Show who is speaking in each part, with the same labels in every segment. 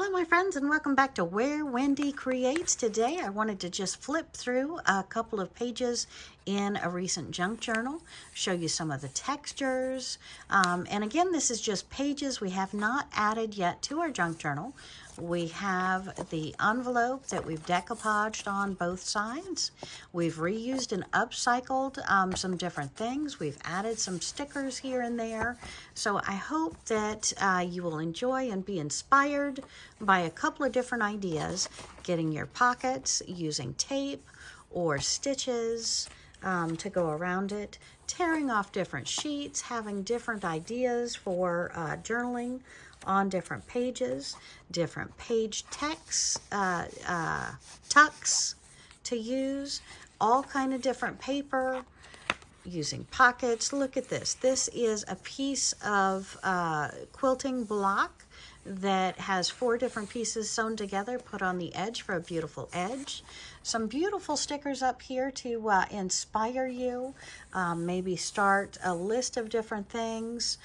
Speaker 1: Hello my friends, and welcome back to Where Wendy Creates. Today I wanted to just flip through a couple of pages in a recent junk journal, show you some of the textures, and again, this is just pages we have not added yet to our junk journal. We have the envelope that we've decoupaged on both sides. We've reused and upcycled some different things. We've added some stickers here and there. So I hope that you will enjoy and be inspired by a couple of different ideas, getting your pockets using tape or stitches to go around it, tearing off different sheets, having different ideas for journaling on different pages, different page texts, tucks to use, all kind of different paper, using pockets. Look at this. This is a piece of quilting block that has 4 different pieces sewn together, put on the edge for a beautiful edge. Some beautiful stickers up here to inspire you, maybe start a list of different things,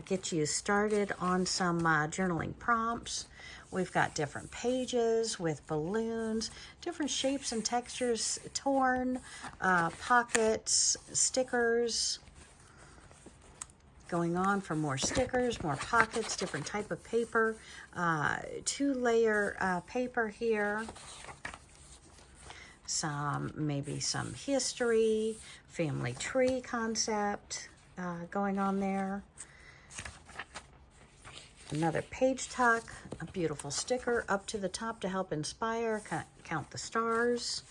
Speaker 1: get you started on some journaling prompts. We've got different pages with balloons, different shapes and textures, torn, pockets, stickers. Going on for more stickers, more pockets, different type of paper, 2-layer paper here. Maybe some history, family tree concept going on there. Another page tuck, a beautiful sticker up to the top to help inspire, count the stars.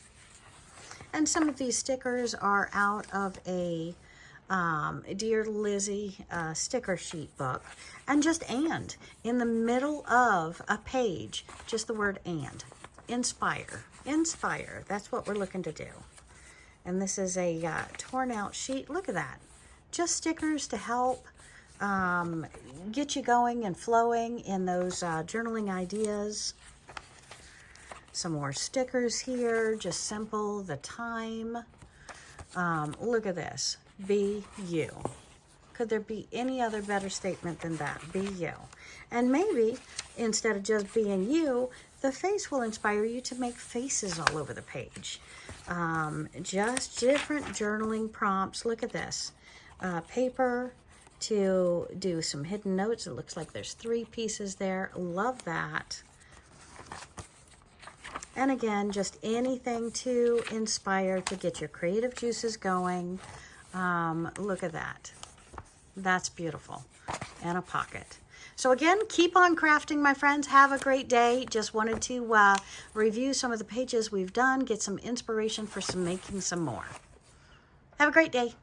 Speaker 1: And some of these stickers are out of a Dear Lizzie sticker sheet book. And just "and" in the middle of a page, just the word "and." Inspire. Inspire. That's what we're looking to do. And this is a torn out sheet. Look at that. Just stickers to help get you going and flowing in those journaling ideas. Some more stickers here. Just simple. The time. Look at this. Be you. Could there be any other better statement than that? Be you. And maybe instead of just being you, the face will inspire you to make faces all over the page. Just different journaling prompts. Look at this. Paper to do some hidden notes. It looks like there's 3 pieces there. Love that. And again, just anything to inspire, to get your creative juices going. Look at that. That's beautiful. And a pocket. So again, keep on crafting, my friends. Have a great day. Just wanted to review some of the pages we've done, get some inspiration for making some more. Have a great day.